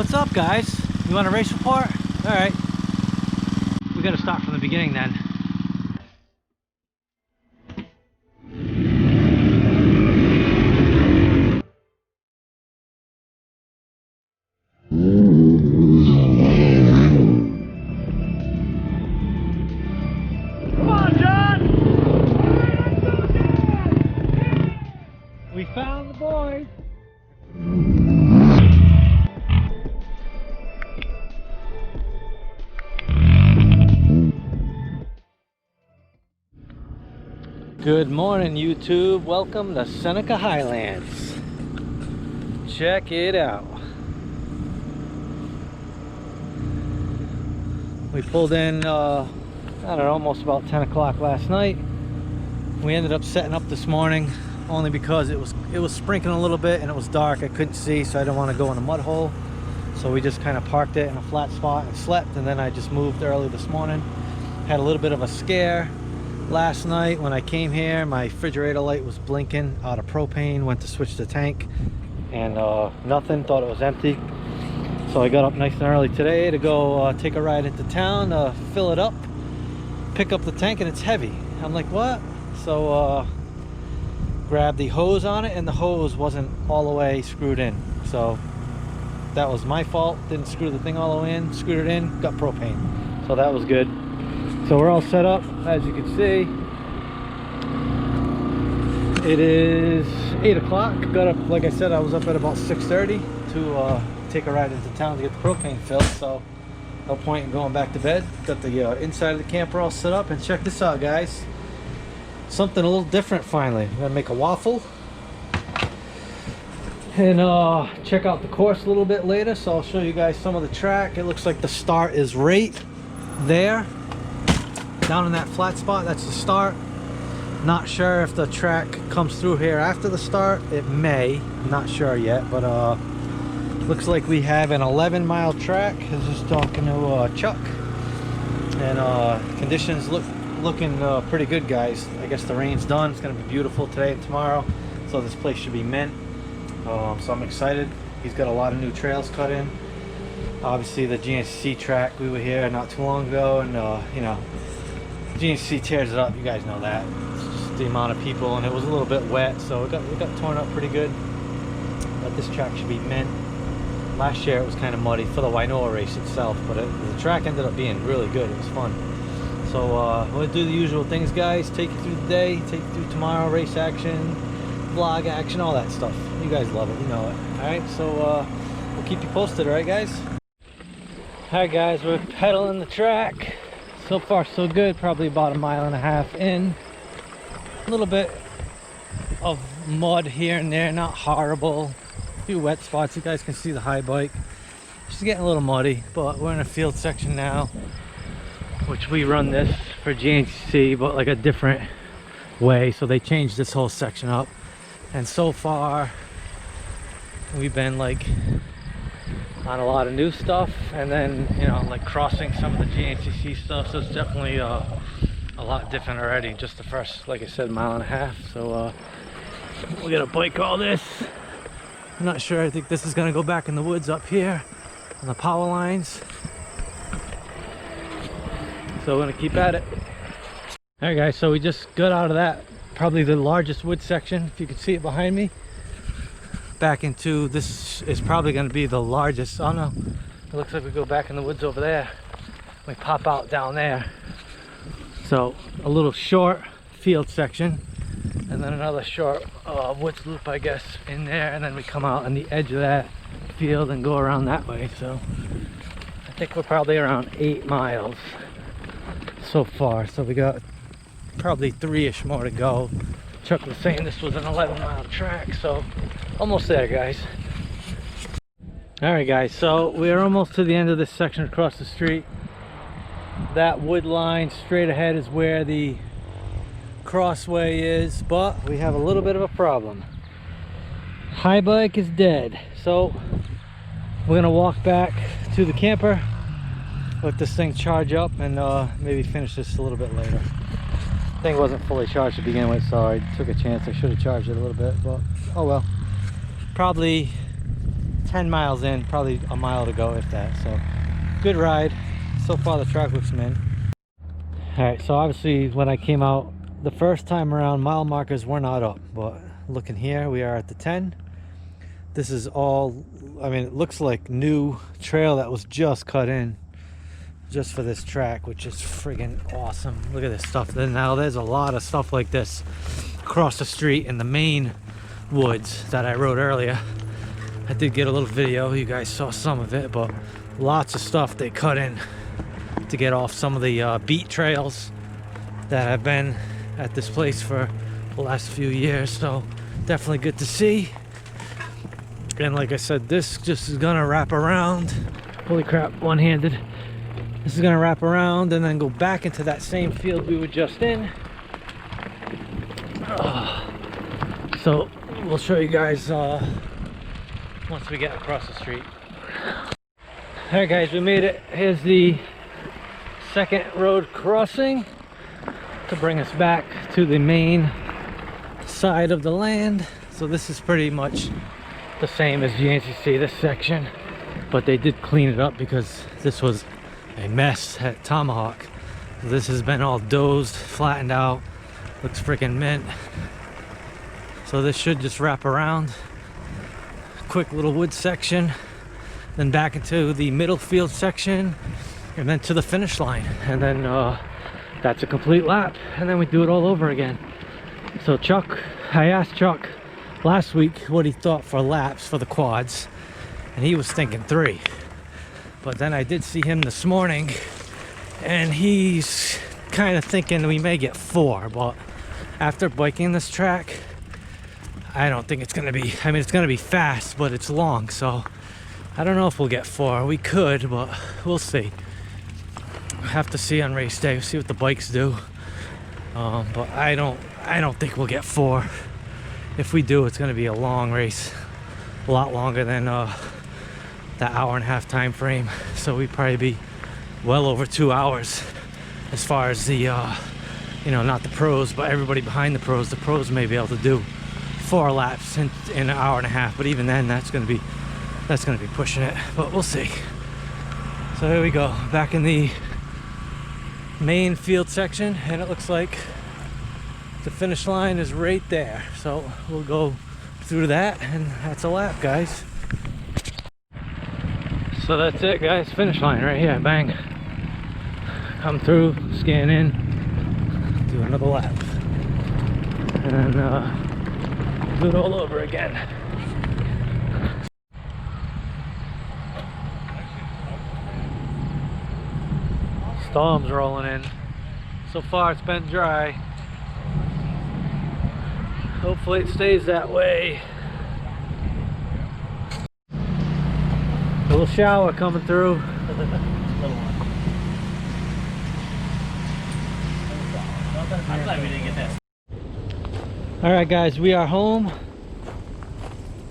What's up, guys? You want a race report? All right. We got to start from the beginning then. Marjan! We found the boys. Good morning, YouTube. Welcome to Seneca Highlands. Check it out. We pulled in, I don't know, almost about 10 o'clock last night. We ended up setting up this morning only because it was sprinkling a little bit and it was dark. I couldn't see, so I didn't want to go in a mud hole. So we just kind of parked it in a flat spot and slept, and then I just moved early this morning. Had a little bit of a scare last night when I came here. My refrigerator light was blinking out of propane. Went to switch the tank and nothing, thought it was empty. So I got up nice and early today to go take a ride into town, fill it up, pick up the tank, and it's heavy. I'm like, what? So grabbed the hose on it, and the hose wasn't all the way screwed in. So that was my fault. Didn't screw the thing all the way in, screwed it in, got propane. So that was good. So we're all set up, as you can see. It is 8 o'clock. Got up, like I said, I was up at about 6:30 to take a ride into town to get the propane filled. So no point in going back to bed. Got the inside of the camper all set up, and check this out, guys. Something a little different finally. I'm gonna make a waffle and check out the course a little bit later. So I'll show you guys some of the track. It looks like the start is right there. Down in that flat spot, that's the start. Not sure if the track comes through here after the start. It may, I'm not sure yet, but looks like we have an 11-mile track. I was just talking to Chuck, and conditions looking pretty good, guys. I guess the rain's done. It's gonna be beautiful today and tomorrow, so this place should be mint. So I'm excited. He's got a lot of new trails cut in. Obviously the GNC track, we were here not too long ago, and you know, GNC tears it up, you guys know that. It's just the amount of people, and it was a little bit wet, so it got torn up pretty good. But this track should be mint. Last year it was kind of muddy for the Nyoa race itself, but the track ended up being really good. It was fun. So we'll do the usual things, guys. Take you through the day, take you through tomorrow, race action, vlog action, all that stuff. You guys love it, you know it. Alright, so we'll keep you posted, alright, guys? Alright, guys, we're pedaling the track. So far so good. Probably about 1.5 miles in. A little bit of mud here and there, not horrible. A few wet spots. You guys can see the high bike. Just getting a little muddy, but we're in a field section now, which we run this for GNC, but like a different way. So they changed this whole section up, and so far we've been like on a lot of new stuff, and then, you know, like crossing some of the GNCC stuff. So it's definitely a lot different already. Just the first, like I said, 1.5 miles. So we're gonna bike all this. I'm not sure. I think this is gonna go back in the woods up here on the power lines. So we're gonna keep at it. All right, guys, so we just got out of that, probably the largest wood section, if you can see it behind me. Back into, this is probably going to be the largest. Oh no, it looks like we go back in the woods over there. We pop out down there. So a little short field section, and then another short woods loop, I guess, in there, and then we come out on the edge of that field and go around that way. So I think we're probably around 8 miles so far. So we got probably 3-ish more to go. Chuck was saying this was an 11-mile track, so almost there, guys. All right, guys, so we're almost to the end of this section across the street. That wood line straight ahead is where the crossway is, but we have a little bit of a problem. High bike is dead, so we're gonna walk back to the camper, let this thing charge up, and maybe finish this a little bit later. Thing wasn't fully charged to begin with, so I took a chance. I should have charged it a little bit, but oh well. Probably 10 miles in, probably a mile to go if that. So good ride so far. The track looks mint. All right, so obviously when I came out the first time around, mile markers were not up, but looking here, we are at the 10. This is all, I mean, it looks like new trail that was just cut in just for this track, which is friggin' awesome. Look at this stuff. Then now there's a lot of stuff like this across the street in the main woods that I rode earlier. I did get a little video, you guys saw some of it, but lots of stuff they cut in to get off some of the beat trails that have been at this place for the last few years. So definitely good to see. And like I said, this just is gonna wrap around. Holy crap, one-handed. This is gonna wrap around and then go back into that same field we were just in. So we'll show you guys once we get across the street. All right guys, we made it. Here's the second road crossing to bring us back to the main side of the land. So this is pretty much the same as Gjorgjievski, this section, but they did clean it up because this was a mess at Tomahawk. This has been all dozed, flattened out, looks freaking mint. So this should just wrap around, quick little wood section, then back into the middle field section, and then to the finish line, and then that's a complete lap, and then we do it all over again. So Chuck, I asked Chuck last week what he thought for laps for the quads, and he was thinking 3, but then I did see him this morning and he's kind of thinking we may get 4, but after biking this track, I don't think it's gonna be, I mean, it's gonna be fast, but it's long, so I don't know if we'll get 4. We could, but we'll see. We'll have to see on race day. We'll see what the bikes do. But I don't think we'll get 4. If we do, it's going to be a long race, a lot longer than that hour-and-a-half time frame. So we'd probably be well over 2 hours as far as the, you know, not the pros, but everybody behind the pros. The pros may be able to do 4 laps in an hour and a half, but even then, that's going to be pushing it. But we'll see. So here we go, back in the main field section, and it looks like the finish line is right there. So we'll go through that, and that's a lap, guys. So that's it, guys. Finish line right here. Bang. Come through, scan in, do another lap, and then do it all over again. Storm's rolling in. So far it's been dry. Hopefully it stays that way. A little shower coming through. I'm glad we didn't get that. Alright guys, we are home.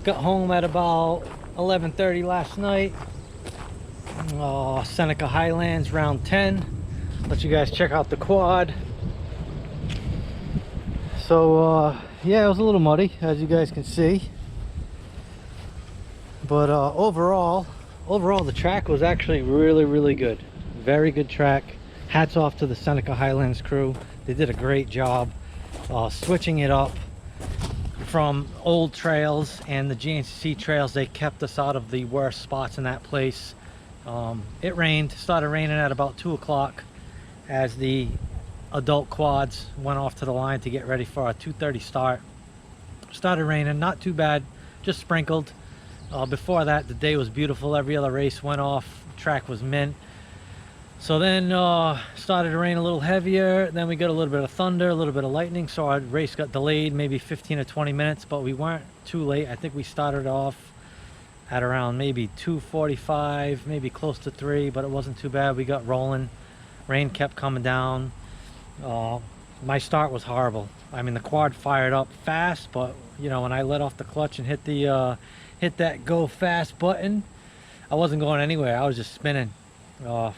Got home at about 11:30 last night. Seneca Highlands round 10. Let you guys check out the quad. So yeah, it was a little muddy, as you guys can see, but overall the track was actually really good. Very good track. Hats off to the Seneca Highlands crew. They did a great job switching it up from old trails and the GNCC trails. They kept us out of the worst spots in that place. It rained, started raining at about 2 o'clock as the adult quads went off to the line to get ready for a 2:30 start. Started raining, not too bad, just sprinkled. Before that, the day was beautiful. Every other race went off, track was mint. So then started to rain a little heavier, then we got a little bit of thunder, a little bit of lightning, so our race got delayed maybe 15 or 20 minutes, but we weren't too late. I think we started off at around maybe 2:45, maybe close to 3, but it wasn't too bad. We got rolling. Rain kept coming down. My start was horrible. I mean, the quad fired up fast, but you know, when I let off the clutch and hit the hit that go fast button, I wasn't going anywhere. I was just spinning.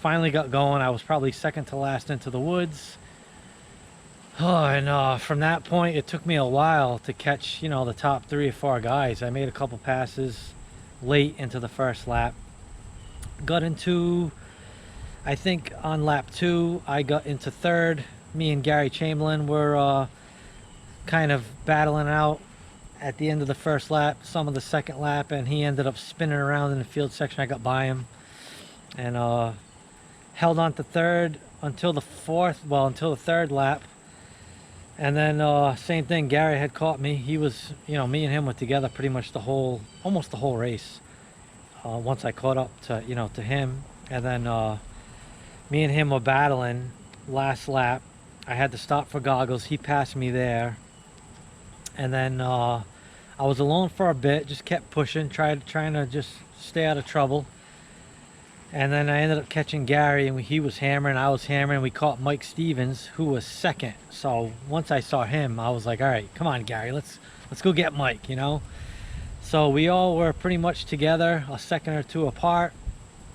Finally got going. I was probably second to last into the woods. And from that point, it took me a while to catch, you know, the top 3 or 4 guys. I made a couple passes, late into the first lap. Got into, I think on lap 2, I got into third. Me and Gary Chamberlain were kind of battling out at the end of the first lap, some of the second lap, and he ended up spinning around in the field section. I got by him and held on to third until the third lap. And then same thing, Gary had caught me. He was, me and him were together pretty much almost the whole race. Once I caught up to, to him, and then me and him were battling last lap. I had to stop for goggles. He passed me there. And then I was alone for a bit, just kept pushing, trying to just stay out of trouble. And then I ended up catching Gary, and he was hammering, I was hammering. We caught Mike Stevens, who was second. So once I saw him, I was like, all right, come on, Gary, let's go get Mike, So we all were pretty much together, a second or two apart,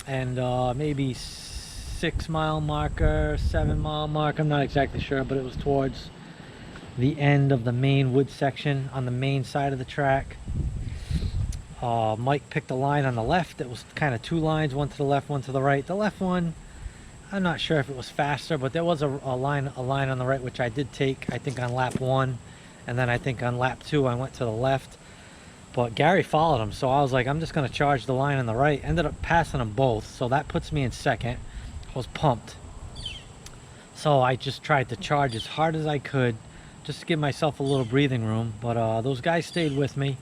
and maybe 6 mile marker, 7 mile mark, I'm not exactly sure, but it was towards the end of the main wood section on the main side of the track. Mike picked a line on the left. It was kind of 2 lines, one to the left, one to the right. The left one, I'm not sure if it was faster, but there was a line on the right, which I did take, I think on lap 1, and then I think on lap 2 I went to the left. But Gary followed him, so I was like, I'm just going to charge the line on the right. Ended up passing them both, so that puts me in second. I was pumped. So I just tried to charge as hard as I could, just to give myself a little breathing room. But those guys stayed with me.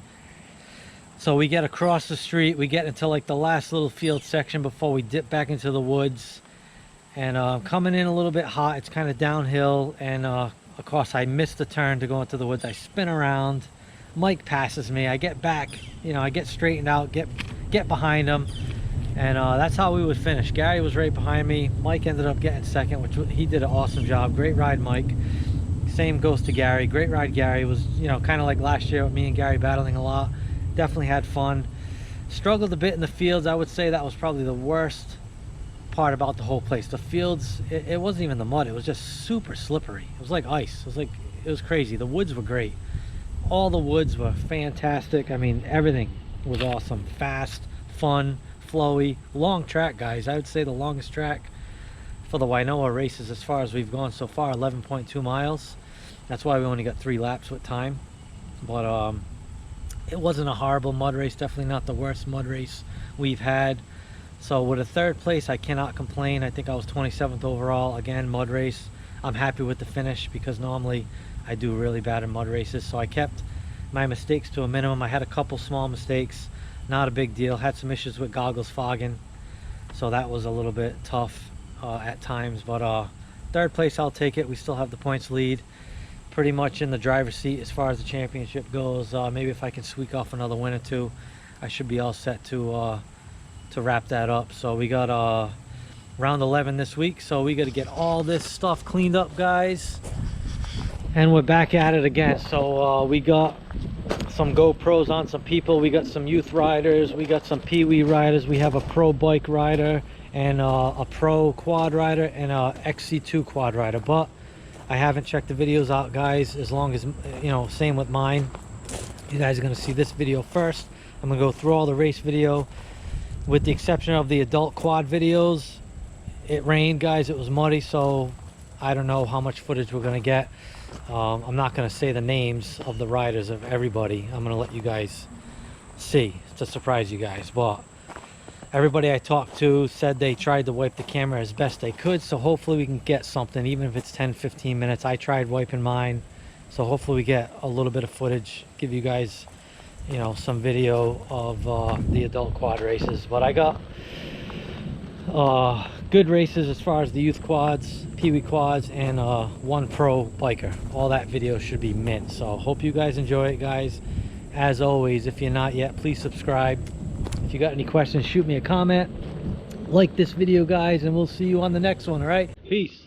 So we get across the street, we get into like the last little field section before we dip back into the woods. And coming in a little bit hot, it's kind of downhill. And of course I missed the turn to go into the woods. I spin around. Mike passes me. I get back, I get straightened out, get behind him, and that's how we would finish. Gary was right behind me. Mike ended up getting second, which he did an awesome job. Great ride, Mike. Same goes to Gary. Great ride, Gary. It was, kind of like last year with me and Gary battling a lot. Definitely had fun. Struggled a bit in the fields. I would say that was probably the worst part about the whole place. The fields, it wasn't even the mud. It was just super slippery. It was like ice. It was crazy. The woods were great. All the woods were fantastic. I mean, everything was awesome. Fast, fun, flowy, long track, guys. I would say the longest track for the Nyoa races as far as we've gone so far, 11.2 miles. That's why we only got 3 laps with time. But it wasn't a horrible mud race. Definitely not the worst mud race we've had. So with a 3rd place, I cannot complain. I think I was 27th overall. Again, mud race. I'm happy with the finish because normally I do really bad in mud races, so I kept my mistakes to a minimum. I had a couple small mistakes, not a big deal. Had some issues with goggles fogging, so that was a little bit tough at times. But 3rd place, I'll take it. We still have the points lead, pretty much in the driver's seat as far as the championship goes. Maybe if I can squeak off another win or 2, I should be all set to wrap that up. So we got round 11 this week, so we got to get all this stuff cleaned up, guys. And we're back at it again. So we got some GoPros on some people. We got some youth riders. We got some peewee riders. We have a pro bike rider and a pro quad rider and a XC2 quad rider. But I haven't checked the videos out, guys. As long as, same with mine. You guys are going to see this video first. I'm going to go through all the race video. With the exception of the adult quad videos, it rained, guys. It was muddy, so I don't know how much footage we're going to get. I'm not going to say the names of the riders of everybody. I'm going to let you guys see to surprise you guys. But everybody I talked to said they tried to wipe the camera as best they could, so hopefully we can get something, even if it's 10-15 minutes. I tried wiping mine, so hopefully we get a little bit of footage, give you guys some video of the adult quad races. But I got good races as far as the youth quads, peewee quads, and 1 pro biker. All that video should be mint. So hope you guys enjoy it, guys. As always, if you're not yet, please subscribe. If you got any questions, shoot me a comment. Like this video, guys, and we'll see you on the next one. All right, peace.